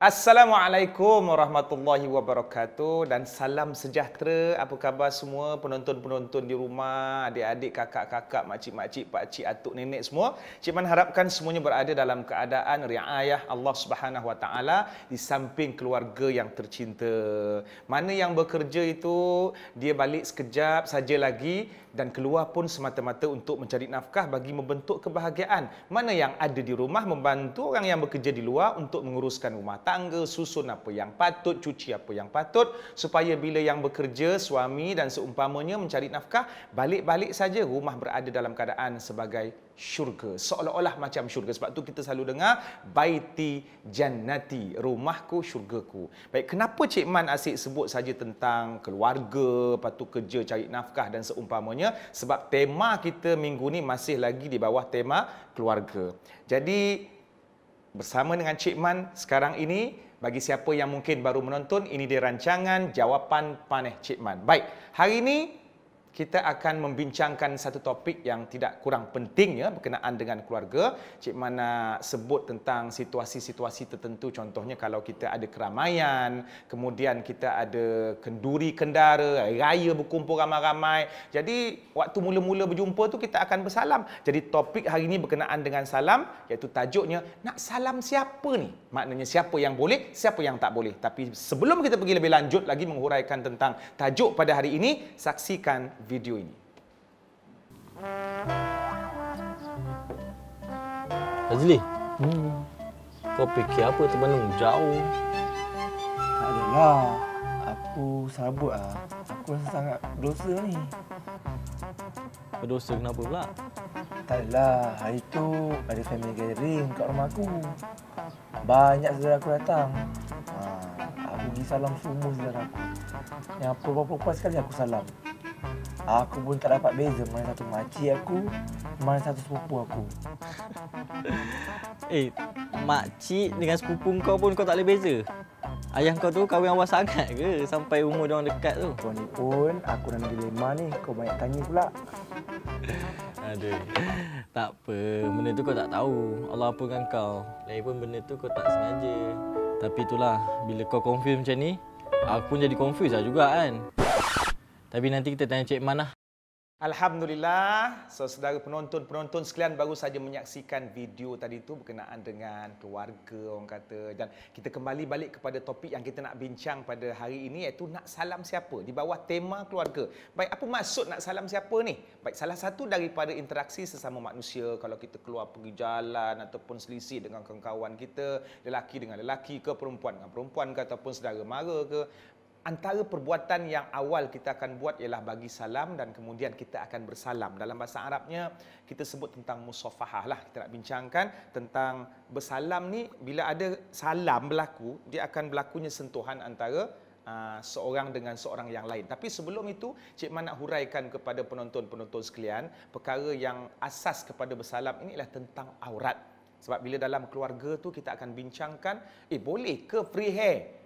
Assalamualaikum warahmatullahi wabarakatuh dan salam sejahtera. Apa khabar semua penonton-penonton di rumah, adik-adik, kakak-kakak, makcik-makcik, pakcik, atuk, nenek semua. Cik Man harapkan semuanya berada dalam keadaan riayah Allah Subhanahu Wa Taala di samping keluarga yang tercinta. Mana yang bekerja itu dia balik sekejap saja lagi dan keluar pun semata-mata untuk mencari nafkah bagi membentuk kebahagiaan. Mana yang ada di rumah membantu orang yang bekerja di luar untuk menguruskan rumah tangga, susun apa yang patut, cuci apa yang patut, supaya bila yang bekerja, suami dan seumpamanya mencari nafkah, balik-balik saja rumah berada dalam keadaan sebagai syurga. Seolah-olah macam syurga. Sebab tu kita selalu dengar baiti jannati, rumahku syurgaku. Baik, kenapa Cik Man asyik sebut saja tentang keluarga, lepas tu kerja cari nafkah dan seumpamanya? Sebab tema kita minggu ni masih lagi di bawah tema keluarga. Jadi bersama dengan Cik Man sekarang ini, bagi siapa yang mungkin baru menonton, ini dia rancangan Jawapan Paneh Cik Man. Baik, hari ini kita akan membincangkan satu topik yang tidak kurang penting ya, berkenaan dengan keluarga. Cik Man nak sebut tentang situasi-situasi tertentu, contohnya kalau kita ada keramaian, kemudian kita ada kenduri kendara, hari raya berkumpul ramai-ramai. Jadi waktu mula-mula berjumpa tu kita akan bersalam. Jadi topik hari ini berkenaan dengan salam, iaitu tajuknya nak salam siapa ni? Maknanya siapa yang boleh, siapa yang tak boleh. Tapi sebelum kita pergi lebih lanjut lagi menghuraikan tentang tajuk pada hari ini, saksikan video ini. Fazli, kau fikir apa terbandung jauh? Tak adalah. Aku sabut lah. Aku rasa sangat berdosa ni. Berdosa kenapa pula? Tak adalah. Hari tu ada family gathering kat rumah aku. Banyak saudara aku datang. Aku pergi salam semua saudara aku. Yang perempuan-perempuan sekali aku salam. Aku pun tak dapat beza mana satu makcik aku, mana satu sepupu aku. Makcik dengan sepupu kau pun kau tak boleh beza? Ayah kau tu kahwin awal sangat ke sampai umur diorang dekat tu? Kau ni pun, aku dah ada dilema ni. Kau banyak tanya pula. Aduh, tak apa. Benda tu kau tak tahu. Allah apakan kau. Lagipun benda tu kau tak sengaja. Tapi itulah, bila kau confuse macam ni, aku pun jadi confuse lah juga kan. Tapi nanti kita tanya Cik Man lah. Alhamdulillah, saudara penonton-penonton sekalian baru saja menyaksikan video tadi itu berkenaan dengan keluarga orang kata, dan kita kembali balik kepada topik yang kita nak bincang pada hari ini, iaitu nak salam siapa di bawah tema keluarga. Baik, apa maksud nak salam siapa ni? Baik, salah satu daripada interaksi sesama manusia kalau kita keluar pergi jalan ataupun selisih dengan kawan-kawan kita, lelaki dengan lelaki ke, perempuan dengan perempuan ke, ataupun saudara mara ke, antara perbuatan yang awal kita akan buat ialah bagi salam dan kemudian kita akan bersalam. Dalam bahasa Arabnya kita sebut tentang musafahah lah. Kita nak bincangkan tentang bersalam ni, bila ada salam berlaku, dia akan berlakunya sentuhan antara seorang dengan seorang yang lain. Tapi sebelum itu, Cik Man nak huraikan kepada penonton-penonton sekalian, perkara yang asas kepada bersalam ini ialah tentang aurat. Sebab bila dalam keluarga tu kita akan bincangkan, boleh ke free hair?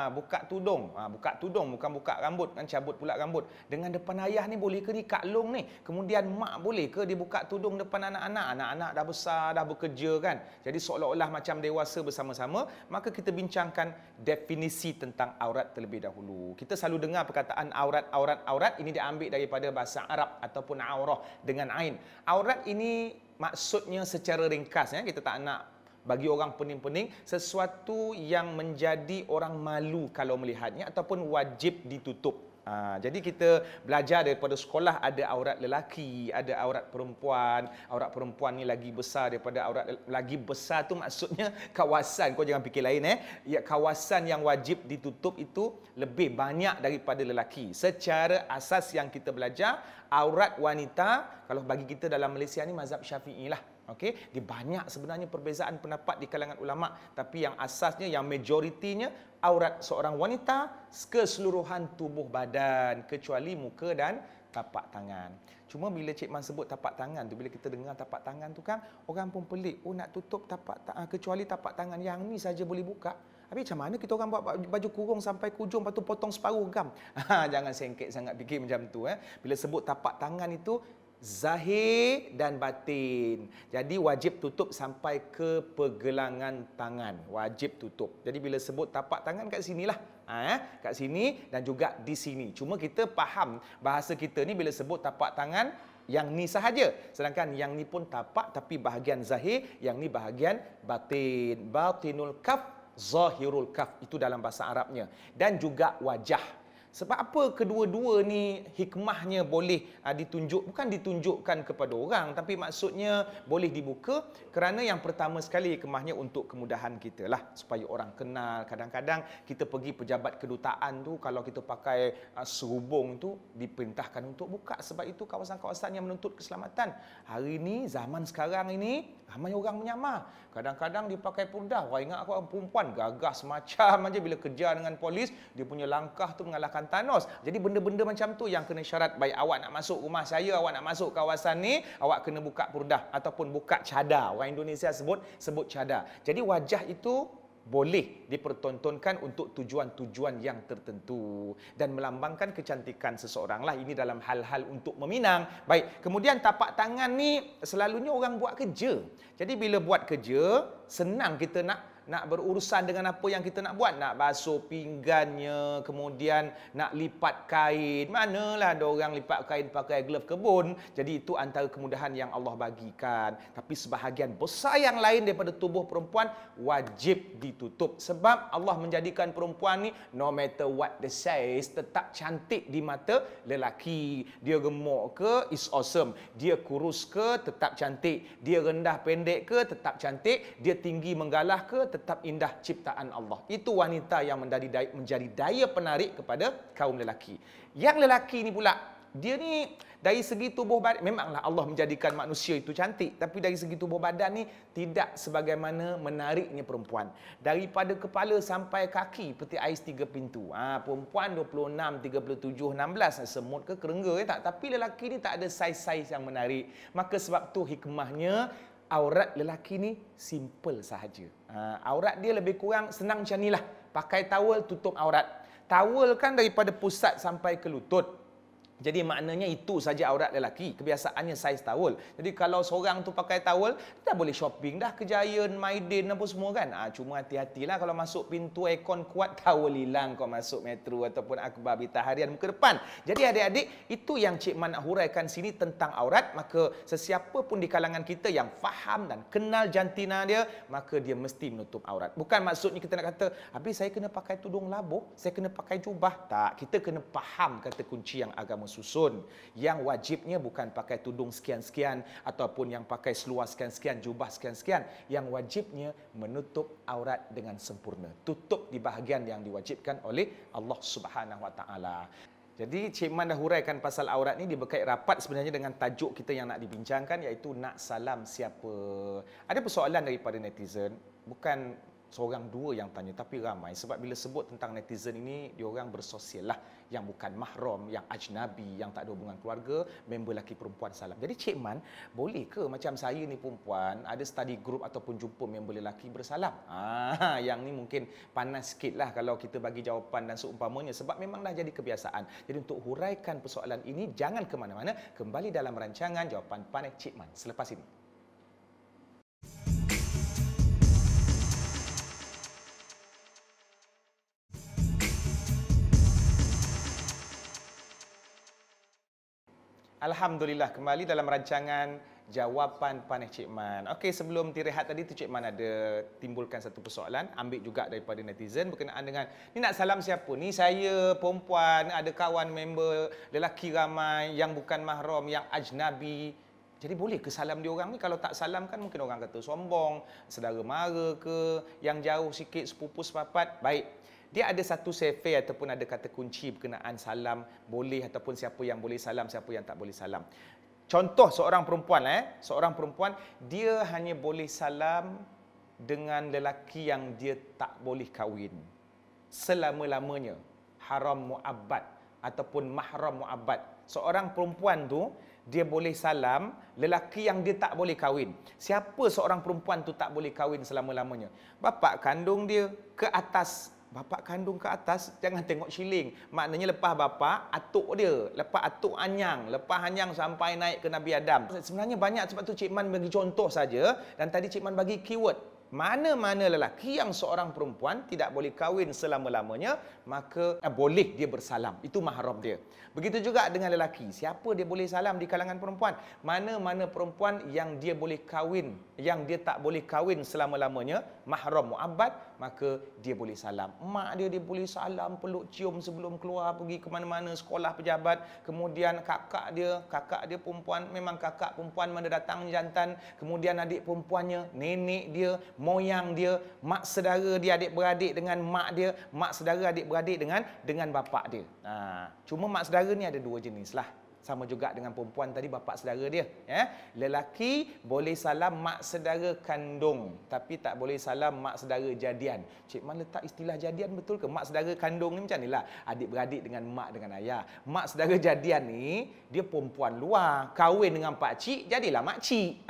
Buka tudung. Buka tudung bukan buka rambut, kan cabut pula rambut. Dengan depan ayah ni boleh ke Kak Long ni? Kemudian mak boleh ke dia buka tudung depan anak-anak? Anak-anak dah besar, dah bekerja kan. Jadi seolah-olah macam dewasa bersama-sama. Maka kita bincangkan definisi tentang aurat terlebih dahulu. Kita selalu dengar perkataan aurat, aurat, aurat. Ini diambil daripada bahasa Arab ataupun aurah dengan ain. Aurat ini maksudnya secara ringkas, ya, kita tak nak bagi orang pening-pening, sesuatu yang menjadi orang malu kalau melihatnya ataupun wajib ditutup. Jadi kita belajar daripada sekolah, ada aurat lelaki, ada aurat perempuan. Aurat perempuan ni lagi besar daripada aurat lagi besar tu maksudnya kawasan, kau jangan fikir lain ya, kawasan yang wajib ditutup itu lebih banyak daripada lelaki. Secara asas yang kita belajar, aurat wanita kalau bagi kita dalam Malaysia ni mazhab Syafi'i lah. Okey, dia banyak sebenarnya perbezaan pendapat di kalangan ulama, tapi yang asasnya, yang majoritinya, aurat seorang wanita keseluruhan tubuh badan kecuali muka dan tapak tangan. Cuma bila Cik Man sebut tapak tangan tu, bila kita dengar tapak tangan tu kan, orang pun pelik. Nak tutup tapak kecuali tapak tangan yang ni saja boleh buka. Habis macam mana kita orang buat baju kurung sampai ke ujung, lepas tu potong separuh gam? Jangan sengket sangat fikir macam tu. Bila sebut tapak tangan itu, zahir dan batin. Jadi wajib tutup sampai ke pergelangan tangan. Wajib tutup. Jadi bila sebut tapak tangan kat sinilah. Kat sini dan juga di sini. Cuma kita faham bahasa kita ni bila sebut tapak tangan yang ni sahaja. Sedangkan yang ni pun tapak tapi bahagian zahir, yang ni bahagian batin. Batinul kaf, zahirul kaf. Itu dalam bahasa Arabnya. Dan juga wajah. Sebab apa kedua-dua ni hikmahnya boleh bukan ditunjukkan kepada orang, tapi maksudnya boleh dibuka kerana yang pertama sekali hikmahnya untuk kemudahan kita lah, supaya orang kenal. Kadang-kadang kita pergi pejabat kedutaan tu, kalau kita pakai serubung tu diperintahkan untuk buka, sebab itu kawasan-kawasan yang menuntut keselamatan. Hari ni, zaman sekarang ini, ramai orang menyamar. Kadang-kadang dia pakai purdah. Wah, ingat aku orang perempuan gagah semacam aja bila kerja dengan polis, dia punya langkah tu mengalahkan Thanos. Jadi benda-benda macam tu yang kena syarat. Baik, awak nak masuk rumah saya, awak nak masuk kawasan ni, awak kena buka purdah ataupun buka cadar. Orang Indonesia sebut cadar. Jadi wajah itu boleh dipertontonkan untuk tujuan-tujuan yang tertentu dan melambangkan kecantikan seseorang lah. Ini dalam hal-hal untuk meminang. Baik, kemudian tapak tangan ni selalunya orang buat kerja. Jadi bila buat kerja, senang kita nak berurusan dengan apa yang kita nak buat. Nak basuh pinggannya, kemudian nak lipat kain. Manalah ada orang lipat kain pakai glove kebun. Jadi itu antara kemudahan yang Allah bagikan. Tapi sebahagian besar yang lain daripada tubuh perempuan wajib ditutup. Sebab Allah menjadikan perempuan ni no matter what the size tetap cantik di mata lelaki. Dia gemuk ke, is awesome. Dia kurus ke, tetap cantik. Dia rendah pendek ke, tetap cantik. Dia tinggi menggalah ke, tetap indah ciptaan Allah. Itu wanita yang menjadi daya penarik kepada kaum lelaki. Yang lelaki ni pula, dia ni dari segi tubuh badan, memanglah Allah menjadikan manusia itu cantik, tapi dari segi tubuh badan ni tidak sebagaimana menariknya perempuan. Daripada kepala sampai kaki peti ais 3 pintu. Perempuan 26, 37, 16 semut ke kerengga tak. Tapi lelaki ni tak ada saiz-saiz yang menarik. Maka sebab tu hikmahnya aurat lelaki ni simple sahaja. Aurat dia lebih kurang senang macam ni lah. Pakai towel tutup aurat. Towel kan daripada pusat sampai ke lutut. Jadi maknanya itu saja aurat lelaki. Kebiasaannya saiz towel. Jadi kalau seorang tu pakai towel, dah boleh shopping dah ke Giant, Maiden apa semua kan. Cuma hati-hatilah kalau masuk pintu aircon kuat, towel hilang kau masuk Metro ataupun Akbar Bita Harian muka depan. Jadi adik-adik, itu yang Cik Man nak huraikan sini tentang aurat. Maka sesiapa pun di kalangan kita yang faham dan kenal jantina dia, maka dia mesti menutup aurat. Bukan maksudnya kita nak kata, habis saya kena pakai tudung labuh, saya kena pakai jubah. Tak, kita kena faham kata kunci yang agama susun. Yang wajibnya bukan pakai tudung sekian-sekian ataupun yang pakai seluar sekian-sekian, jubah sekian-sekian. Yang wajibnya menutup aurat dengan sempurna. Tutup di bahagian yang diwajibkan oleh Allah Subhanahu Wa Taala. Jadi Cik Man dah huraikan pasal aurat ni, dia berkait rapat sebenarnya dengan tajuk kita yang nak dibincangkan, iaitu nak salam siapa. Ada persoalan daripada netizen, bukan seorang dua yang tanya, tapi ramai. Sebab bila sebut tentang netizen ini, diorang bersosial lah. Yang bukan mahram, yang ajnabi, yang tak ada hubungan keluarga, member lelaki perempuan salam. Jadi Cik Man, boleh ke macam saya ni perempuan, ada study group ataupun jumpa member lelaki bersalam? Yang ni mungkin panas sikit lah kalau kita bagi jawapan dan seumpamanya. Sebab memang dah jadi kebiasaan. Jadi untuk huraikan persoalan ini, jangan ke mana-mana. Kembali dalam rancangan Jawapan Panas Cik Man selepas ini. Alhamdulillah, kembali dalam rancangan Jawapan Panas Cik Man. Okey, sebelum direhat tadi tu Cik Man ada timbulkan satu persoalan, ambil juga daripada netizen berkenaan dengan ni nak salam siapa? Ni saya perempuan, ada kawan member lelaki ramai yang bukan mahram, yang ajnabi. Jadi boleh ke salam dia orang ni? Kalau tak salam kan mungkin orang kata sombong, saudara mara ke, yang jauh sikit, sepupu sepapat. Baik. Dia ada satu survey ataupun ada kata kunci berkenaan salam boleh ataupun siapa yang boleh salam, siapa yang tak boleh salam. Contoh seorang perempuan dia hanya boleh salam dengan lelaki yang dia tak boleh kahwin selama-lamanya, haram mu'abbad ataupun mahram mu'abbad. Seorang perempuan tu dia boleh salam lelaki yang dia tak boleh kahwin. Siapa seorang perempuan tu tak boleh kahwin selama-lamanya? Bapa kandung dia, ke atas bapa kandung ke atas, jangan tengok shilling. Maknanya lepas bapa, atuk dia. Lepas atuk anyang. Lepas anyang sampai naik ke Nabi Adam. Sebenarnya banyak, sebab tu Cik Man bagi contoh saja. Dan tadi Cik Man bagi keyword. Mana-mana lelaki yang seorang perempuan tidak boleh kahwin selama-lamanya, maka boleh dia bersalam. Itu mahram dia. Begitu juga dengan lelaki. Siapa dia boleh salam di kalangan perempuan? Mana-mana perempuan yang dia boleh kahwin, yang dia tak boleh kahwin selama-lamanya, mahram mu'abbad, maka dia boleh salam. Mak dia boleh salam, peluk cium sebelum keluar pergi ke mana-mana, sekolah pejabat. Kemudian kakak dia perempuan, memang kakak perempuan mana datang jantan. Kemudian adik perempuannya, nenek dia, moyang dia, mak saudara dia adik-beradik dengan mak dia, mak saudara adik-beradik dengan bapak dia. Cuma mak saudara ni ada dua jenis lah. Sama juga dengan perempuan tadi, bapa saudara dia. Lelaki boleh salam mak saudara kandung, tapi tak boleh salam mak saudara jadian. Cik Man letak istilah jadian betul ke? Mak saudara kandung ni macam ni lah. Adik-beradik dengan mak dengan ayah. Mak saudara jadian ni, dia perempuan luar. Kahwin dengan pakcik, jadilah makcik.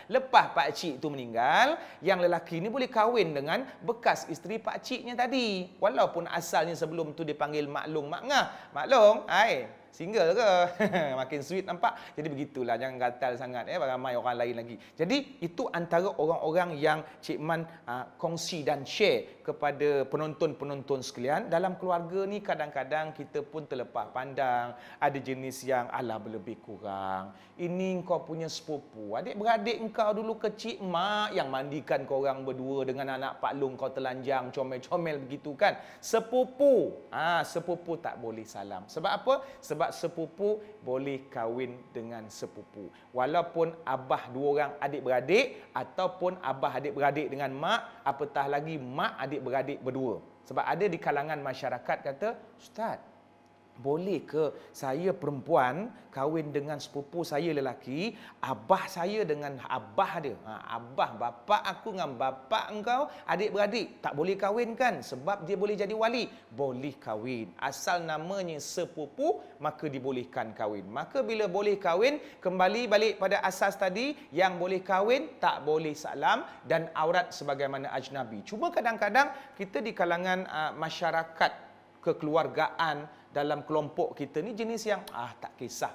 Lepas pakcik tu meninggal, yang lelaki ni boleh kahwin dengan bekas isteri pakciknya tadi. Walaupun asalnya sebelum tu dipanggil maklong mak ngah. Maklong, single ke? Makin sweet nampak. Jadi begitulah, jangan gatal sangat ramai orang lain lagi. Jadi itu antara orang-orang yang Cik Man kongsi dan share kepada penonton-penonton sekalian. Dalam keluarga ni kadang-kadang kita pun terlepas pandang, ada jenis yang alah berlebih kurang. Ini kau punya sepupu, adik-beradik engkau dulu kecil, mak yang mandikan kau orang berdua dengan anak Pak Long kau telanjang comel-comel begitu kan. Sepupu, sepupu tak boleh salam. Sebab apa? Sebab sepupu boleh kahwin dengan sepupu. Walaupun abah dua orang adik-beradik ataupun abah adik-beradik dengan mak, apatah lagi mak adik-beradik berdua. Sebab ada di kalangan masyarakat kata, Ustaz, boleh ke saya perempuan kahwin dengan sepupu saya lelaki, abah saya dengan abah dia? Abah bapa aku dengan bapa engkau adik-beradik tak boleh kahwin kan? Sebab dia boleh jadi wali. Boleh kahwin. Asal namanya sepupu, maka dibolehkan kahwin. Maka bila boleh kahwin, kembali balik pada asas tadi, yang boleh kahwin tak boleh salam dan aurat sebagaimana ajnabi. Cuma kadang-kadang kita di kalangan masyarakat kekeluargaan dalam kelompok kita ni jenis yang tak kisah.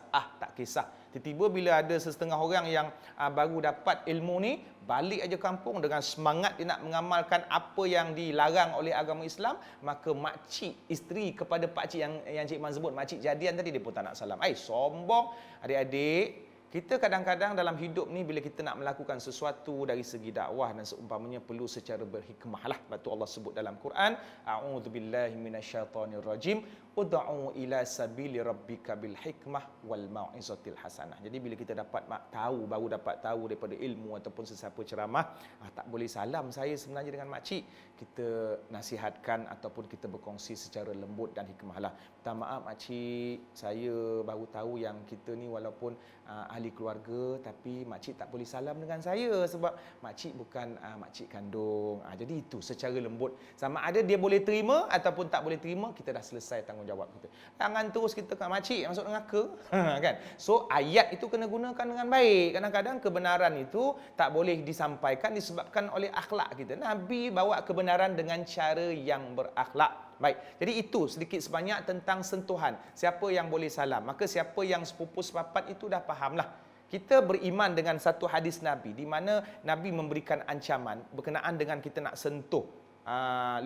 Tiba-tiba bila ada setengah orang yang baru dapat ilmu ni, balik aja kampung dengan semangat dia nak mengamalkan apa yang dilarang oleh agama Islam, maka makcik isteri kepada pakcik yang Cik Man sebut, makcik jadian tadi, dia pun tak nak salam. Sombong. Adik-adik, kita kadang-kadang dalam hidup ni bila kita nak melakukan sesuatu dari segi dakwah dan seumpamanya perlu secara berhikmah lah. Sebab tu Allah sebut dalam Quran, a'udzubillahi minasyaitonirrajim, ud'u ila sabili rabbika bil hikmah wal mau'izatil hasanah. Jadi bila kita baru dapat tahu daripada ilmu ataupun sesiapa ceramah, tak boleh salam saya sebenarnya dengan makcik, kita nasihatkan ataupun kita berkongsi secara lembut dan hikmah lah. Minta maaf makcik, saya baru tahu yang kita ni walaupun ahli keluarga, tapi makcik tak boleh salam dengan saya sebab makcik bukan makcik kandung. Jadi itu secara lembut. Sama ada dia boleh terima ataupun tak boleh terima, kita dah selesai tanggungjawab kita. Jangan terus kita kat makcik masuk neraka kan. So ayat itu kena gunakan dengan baik. Kadang-kadang kebenaran itu tak boleh disampaikan disebabkan oleh akhlak kita. Nabi bawa kebenaran dengan cara yang berakhlak. Baik, jadi itu sedikit sebanyak tentang sentuhan. Siapa yang boleh salam, maka siapa yang sepupu sepapat itu dah fahamlah. Kita beriman dengan satu hadis Nabi di mana Nabi memberikan ancaman berkenaan dengan kita nak sentuh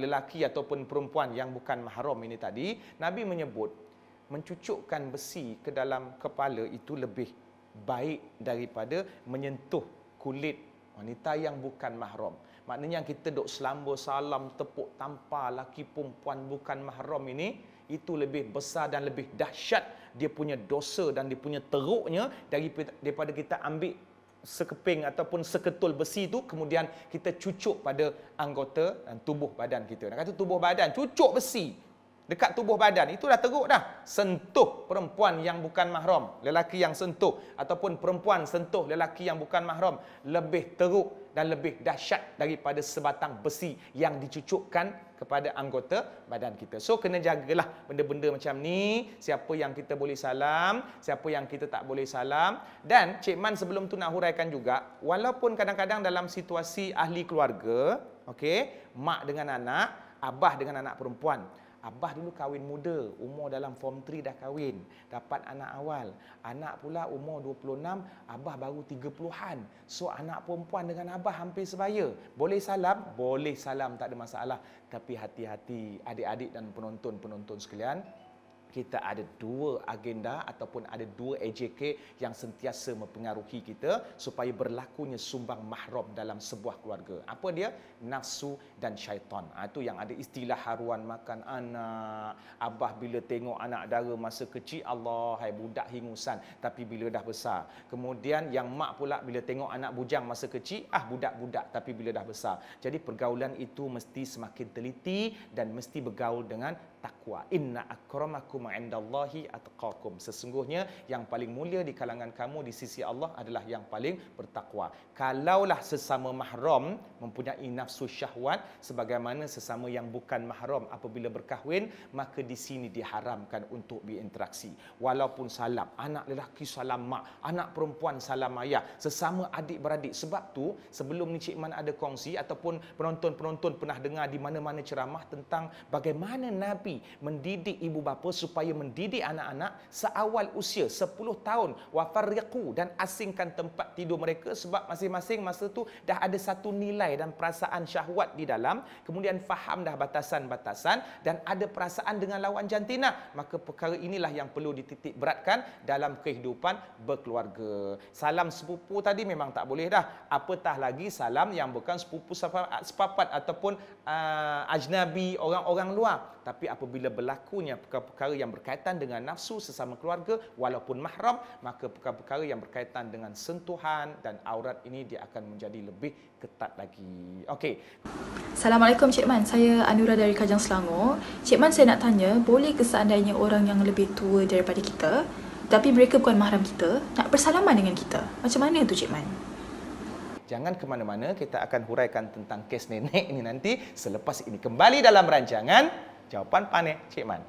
lelaki ataupun perempuan yang bukan mahram ini tadi. Nabi menyebut mencucukkan besi ke dalam kepala itu lebih baik daripada menyentuh kulit wanita yang bukan mahram. Maknanya yang kita duk selamba salam tepuk tampar laki perempuan bukan mahram ini, itu lebih besar dan lebih dahsyat dia punya dosa dan dia punya teruknya daripada kita ambil sekeping ataupun seketul besi itu kemudian kita cucuk pada anggota dan tubuh badan kita. Nak kata tubuh badan, cucuk besi dekat tubuh badan, itu dah teruk dah. Sentuh perempuan yang bukan mahram, lelaki yang sentuh ataupun perempuan sentuh lelaki yang bukan mahram, lebih teruk dan lebih dahsyat daripada sebatang besi yang dicucukkan kepada anggota badan kita. So kena jagalah benda-benda macam ni, siapa yang kita boleh salam, siapa yang kita tak boleh salam. Dan Cik Man sebelum tu nak huraikan juga, walaupun kadang-kadang dalam situasi ahli keluarga, okey, mak dengan anak, abah dengan anak perempuan. Abah dulu kahwin muda, umur dalam form 3 dah kahwin, dapat anak awal. Anak pula umur 26, abah baru 30-an. So anak perempuan dengan abah hampir sebaya. Boleh salam? Boleh salam, tak ada masalah. Tapi hati-hati adik-adik dan penonton-penonton sekalian. Kita ada dua agenda ataupun ada dua AJK yang sentiasa mempengaruhi kita supaya berlakunya sumbang mahram dalam sebuah keluarga. Apa dia? Nafsu dan syaitan. Itu yang ada istilah haruan makan anak. Abah bila tengok anak dara masa kecil, Allah, hai budak hingusan. Tapi bila dah besar. Kemudian yang mak pula bila tengok anak bujang masa kecil, budak-budak. Tapi bila dah besar. Jadi pergaulan itu mesti semakin teliti dan mesti bergaul dengan takwa. Inna akramakum indallahi atqakum. Sesungguhnya yang paling mulia di kalangan kamu di sisi Allah adalah yang paling bertakwa. Kalaulah sesama mahram mempunyai nafsu syahwat sebagaimana sesama yang bukan mahram apabila berkahwin, maka di sini diharamkan untuk berinteraksi. Walaupun salam, anak lelaki salam mak, anak perempuan salam ayah, sesama adik-beradik. Sebab tu sebelum ni Cik Man ada kongsi ataupun penonton-penonton pernah dengar di mana-mana ceramah tentang bagaimana Nabi mendidik ibu bapa supaya mendidik anak-anak seawal usia 10 tahun, wafarriqu, dan asingkan tempat tidur mereka sebab masing-masing masa tu dah ada satu nilai dan perasaan syahwat di dalam, kemudian faham dah batasan-batasan dan ada perasaan dengan lawan jantina. Maka perkara inilah yang perlu dititik beratkan dalam kehidupan berkeluarga. Salam sepupu tadi memang tak boleh dah, apatah lagi salam yang bukan sepupu sepapat ataupun ajnabi, orang-orang luar. Tapi apabila berlakunya perkara-perkara yang berkaitan dengan nafsu sesama keluarga walaupun mahram, maka perkara-perkara yang berkaitan dengan sentuhan dan aurat ini dia akan menjadi lebih ketat lagi. Okey. Assalamualaikum Cik Man, saya Anura dari Kajang Selangor. Cik Man, saya nak tanya, boleh ke seandainya orang yang lebih tua daripada kita tapi mereka bukan mahram kita nak bersalaman dengan kita? Macam mana tu Cik Man? Jangan ke mana-mana, kita akan huraikan tentang kes nenek ini nanti selepas ini. Kembali dalam rancangan Jawapan Panik Cik Man.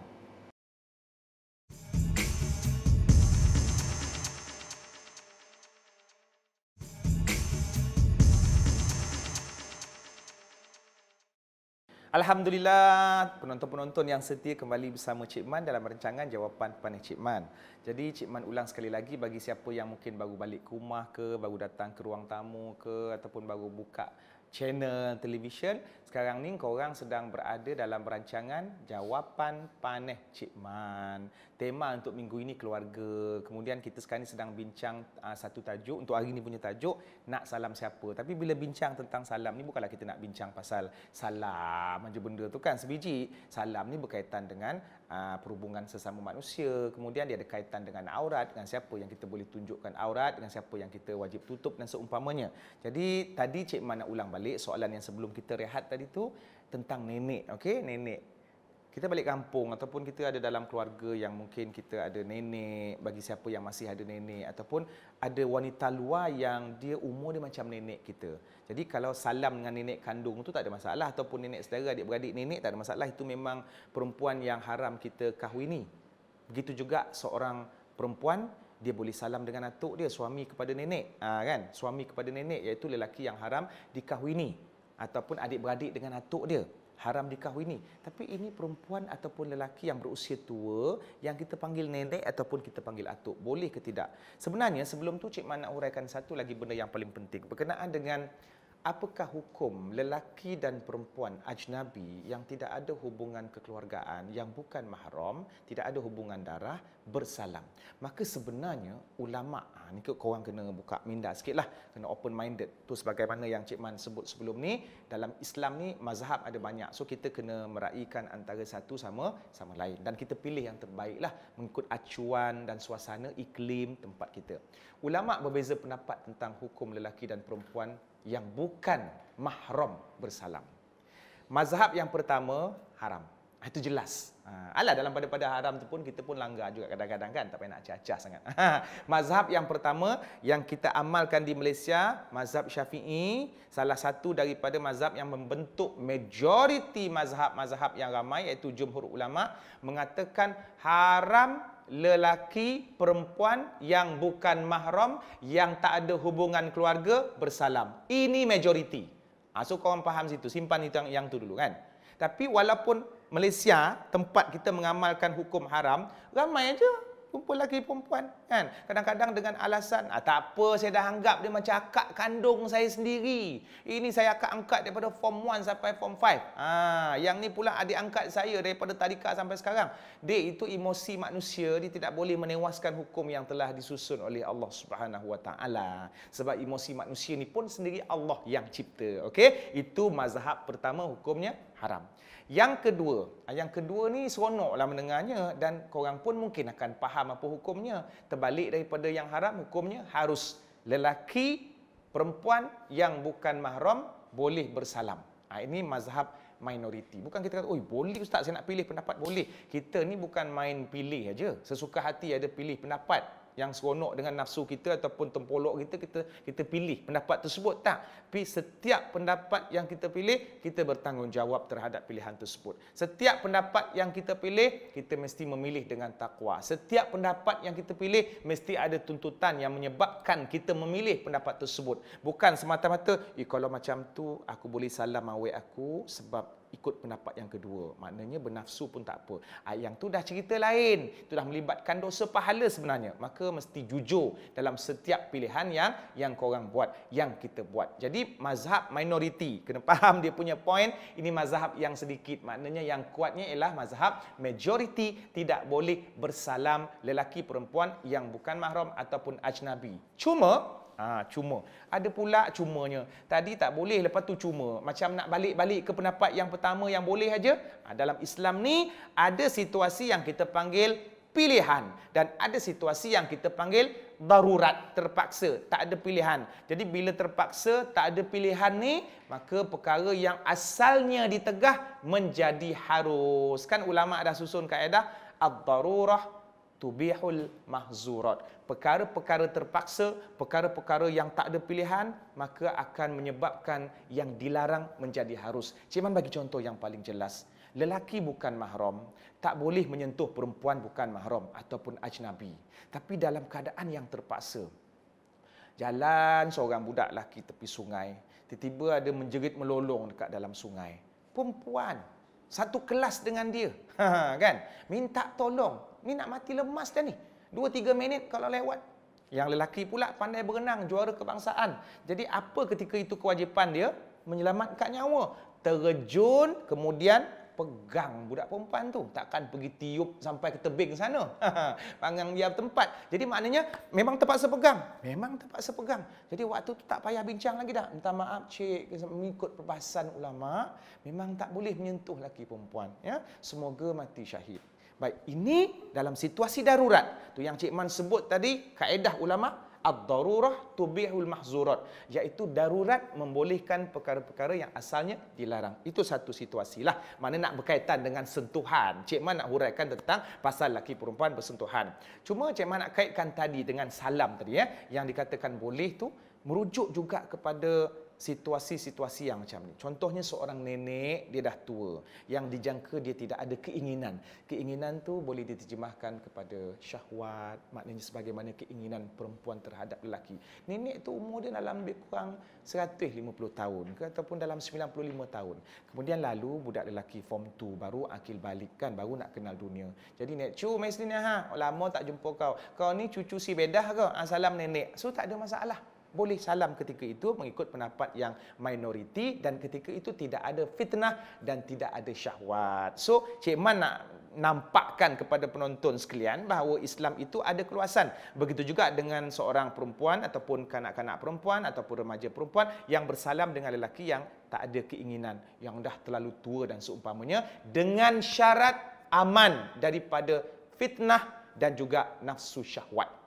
Alhamdulillah, penonton-penonton yang setia kembali bersama Cik Man dalam rancangan Jawapan Panik Cik Man. Jadi Cik Man ulang sekali lagi bagi siapa yang mungkin baru balik ke rumah ke, baru datang ke ruang tamu ke, ataupun baru buka channel televisyen. Sekarang ni korang sedang berada dalam rancangan Jawapan Panik Cik Man. Tema untuk minggu ini keluarga. Kemudian kita sekarang ni sedang bincang satu tajuk. Untuk hari ni punya tajuk, nak salam siapa. Tapi bila bincang tentang salam ni bukanlah kita nak bincang pasal salam aja benda tu kan sebiji. Salam ni berkaitan dengan perhubungan sesama manusia. Kemudian dia ada kaitan dengan aurat, dengan siapa yang kita boleh tunjukkan aurat, dengan siapa yang kita wajib tutup dan seumpamanya. Jadi tadi Cik Man nak ulang balik soalan yang sebelum kita rehat tadi tu tentang nenek. Okey, nenek. Kita balik kampung ataupun kita ada dalam keluarga yang mungkin kita ada nenek, bagi siapa yang masih ada nenek, ataupun ada wanita luar yang dia umur dia macam nenek kita. Jadi kalau salam dengan nenek kandung tu tak ada masalah, ataupun nenek saudara, adik-beradik nenek tak ada masalah. Itu memang perempuan yang haram kita kahwini. Begitu juga seorang perempuan, dia boleh salam dengan atuk dia, suami kepada nenek, kan? Suami kepada nenek iaitu lelaki yang haram dikahwini, ataupun adik-beradik dengan atuk dia haram dikahwini. Tapi ini perempuan ataupun lelaki yang berusia tua yang kita panggil nenek ataupun kita panggil atuk. Boleh ke tidak? Sebenarnya sebelum tu Cik Man nak uraikan satu lagi benda yang paling penting berkenaan dengan apakah hukum lelaki dan perempuan ajnabi yang tidak ada hubungan kekeluargaan, yang bukan mahram, tidak ada hubungan darah, bersalam. Maka sebenarnya ulama', ni korang kena buka minda sikit lah, kena open minded. Tu sebagaimana yang Cik Man sebut sebelum ni, dalam Islam ni mazhab ada banyak. So kita kena meraihkan antara satu sama lain. Dan kita pilih yang terbaik lah, mengikut acuan dan suasana iklim tempat kita. Ulama' berbeza pendapat tentang hukum lelaki dan perempuan yang bukan mahram bersalam. Mazhab yang pertama, haram. Itu jelas. Alah, dalam pada haram tu pun kita pun langgar juga kadang-kadang kan, tak payah nak acah-acah sangat. Mazhab yang pertama yang kita amalkan di Malaysia, mazhab Syafi'i, salah satu daripada mazhab yang membentuk majoriti mazhab-mazhab yang ramai iaitu jumhur ulama, mengatakan haram lelaki perempuan yang bukan mahram, yang tak ada hubungan keluarga bersalam. Ini majoriti. So korang faham situ, simpan itu yang tu dulu kan. Tapi walaupun Malaysia, tempat kita mengamalkan hukum haram, ramai aja jumpa lelaki perempuan kan. Kadang-kadang dengan alasan tak apa, saya dah anggap dia macam akak kandung saya sendiri. Ini saya akan angkat daripada form 1 sampai form 5. Yang ni pula adik angkat saya daripada tadika sampai sekarang. Dia itu emosi manusia, dia tidak boleh menewaskan hukum yang telah disusun oleh Allah Subhanahu Wa Taala. Sebab emosi manusia ni pun sendiri Allah yang cipta. Okey, itu mazhab pertama, hukumnya haram. Yang kedua ni seronoklah mendengarnya dan korang pun mungkin akan faham apa hukumnya. Terbalik daripada yang haram, hukumnya harus lelaki, perempuan yang bukan mahram boleh bersalam. Ini mazhab minoriti. Bukan kita kata, "Oi, boleh ustaz, saya nak pilih pendapat." Boleh. Kita ni bukan main pilih aja. Sesuka hati ada pilih pendapat yang seronok dengan nafsu kita ataupun tempolok kita pilih pendapat tersebut. Tak. Tapi setiap pendapat yang kita pilih, kita bertanggungjawab terhadap pilihan tersebut. Setiap pendapat yang kita pilih, kita mesti memilih dengan takwa. Setiap pendapat yang kita pilih, mesti ada tuntutan yang menyebabkan kita memilih pendapat tersebut. Bukan semata-mata, kalau macam tu, aku boleh salam awek aku sebab ikut pendapat yang kedua. Maknanya bernafsu pun tak apa. Yang tu dah cerita lain. Itu dah melibatkan dosa pahala sebenarnya. Maka mesti jujur dalam setiap pilihan yang korang buat, yang kita buat. Jadi mazhab minoriti. Kena faham dia punya point. Ini mazhab yang sedikit. Maknanya yang kuatnya ialah mazhab majoriti. Tidak boleh bersalam lelaki perempuan yang bukan mahram ataupun ajnabi. Cuma ada pula cumanya. Tadi tak boleh, lepas tu cuma. Macam nak balik-balik ke pendapat yang pertama yang boleh aja. Dalam Islam ni ada situasi yang kita panggil pilihan dan ada situasi yang kita panggil darurat, terpaksa, tak ada pilihan. Jadi bila terpaksa, tak ada pilihan ni, maka perkara yang asalnya ditegah menjadi harus. Kan ulama dah susun kaedah ad-darurah tubihul mahzurat. Perkara-perkara terpaksa, perkara-perkara yang tak ada pilihan, maka akan menyebabkan yang dilarang menjadi harus. Cik Man bagi contoh yang paling jelas. Lelaki bukan mahram tak boleh menyentuh perempuan bukan mahram ataupun ajnabi. Tapi dalam keadaan yang terpaksa, jalan seorang budak lelaki tepi sungai, tiba-tiba ada menjerit melolong dekat dalam sungai. Perempuan satu kelas dengan dia, kan? Minta tolong. Ni nak mati lemas dah ni. 2-3 minit kalau lewat. Yang lelaki pula pandai berenang, juara kebangsaan. Jadi apa ketika itu kewajipan dia? Menyelamatkan nyawa. Terjun, kemudian pegang budak perempuan tu. Takkan pergi tiup sampai ke tebing sana. Pangang biar tempat. Jadi maknanya memang terpaksa pegang. Memang terpaksa pegang. Jadi waktu tu tak payah bincang lagi dah. Minta maaf cik, mengikut perbahasan ulama, memang tak boleh menyentuh lelaki perempuan. Ya? Semoga mati syahid. Baik, ini dalam situasi darurat. Tu yang Cik Man sebut tadi, kaedah ulama, ad-darurah tubihul mahzurat, iaitu darurat membolehkan perkara-perkara yang asalnya dilarang. Itu satu situasi lah. Mana nak berkaitan dengan sentuhan. Cik Man nak huraikan tentang pasal laki perempuan bersentuhan. Cuma Cik Man nak kaitkan tadi dengan salam tadi, yang dikatakan boleh tu, merujuk juga kepada situasi-situasi yang macam ni. Contohnya seorang nenek, dia dah tua, yang dijangka dia tidak ada keinginan. Keinginan tu boleh diterjemahkan kepada syahwat, maknanya sebagaimana keinginan perempuan terhadap lelaki. Nenek tu umur dia dalam lebih kurang 150 tahun ke ataupun dalam 95 tahun. Kemudian lalu budak lelaki form 2 baru akil balik kan, baru nak kenal dunia. Jadi nek cu mai sini lama tak jumpa kau. Kau ni cucu si bedah ke? Salam nenek. So tak ada masalah. Boleh salam ketika itu mengikut pendapat yang minoriti dan ketika itu tidak ada fitnah dan tidak ada syahwat. So, Cik Man nak nampakkan kepada penonton sekalian bahawa Islam itu ada keluasan. Begitu juga dengan seorang perempuan ataupun kanak-kanak perempuan ataupun remaja perempuan yang bersalam dengan lelaki yang tak ada keinginan, yang dah terlalu tua dan seumpamanya, dengan syarat aman daripada fitnah dan juga nafsu syahwat.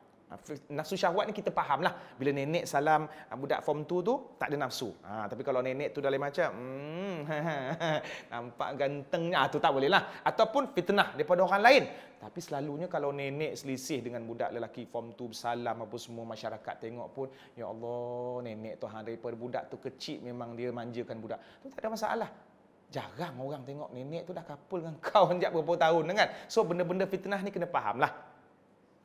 Nafsu syahwat ni kita faham lah. Bila nenek salam budak form 2 tu, tak ada nafsu. Tapi kalau nenek tu dah lain macam, nampak gantengnya, tu tak boleh lah. Ataupun fitnah daripada orang lain. Tapi selalunya kalau nenek selisih dengan budak lelaki form 2 bersalam apa semua, masyarakat tengok pun, ya Allah, nenek tu daripada budak tu kecil memang dia manjakan budak. Tu tak ada masalah. Jarang orang tengok nenek tu dah couple dengan kau sejak berapa tahun kan. So benda-benda fitnah ni kena faham lah.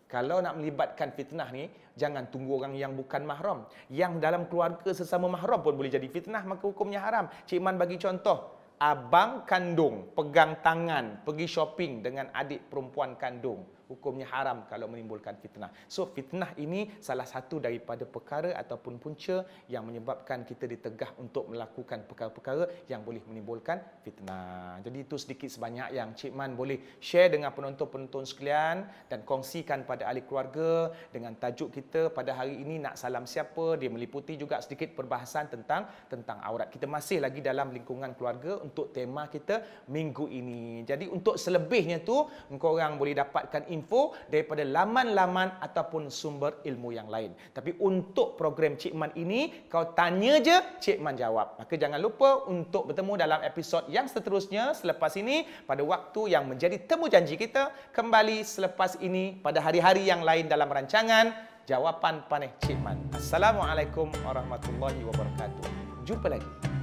Kalau nak melibatkan fitnah ni, jangan tunggu orang yang bukan mahram. Yang dalam keluarga sesama mahram pun boleh jadi fitnah, maka hukumnya haram. Cik Man bagi contoh. abang kandung pegang tangan pergi shopping dengan adik perempuan kandung, hukumnya haram kalau menimbulkan fitnah. So fitnah ini salah satu daripada perkara ataupun punca yang menyebabkan kita ditegah untuk melakukan perkara-perkara yang boleh menimbulkan fitnah. Jadi itu sedikit sebanyak yang Cik Man boleh share dengan penonton-penonton sekalian dan kongsikan pada ahli keluarga dengan tajuk kita pada hari ini, nak salam siapa. Dia meliputi juga sedikit perbahasan tentang aurat. Kita masih lagi dalam lingkungan keluarga untuk tema kita minggu ini. Jadi untuk selebihnya tu engkau orang boleh dapatkan info daripada laman-laman ataupun sumber ilmu yang lain. Tapi untuk program Cik Man ini, kau tanya je, Cik Man jawab. Maka jangan lupa untuk bertemu dalam episod yang seterusnya selepas ini pada waktu yang menjadi temu janji kita kembali selepas ini pada hari-hari yang lain dalam rancangan Jawapan Paneh Cik Man. Assalamualaikum warahmatullahi wabarakatuh. Jumpa lagi.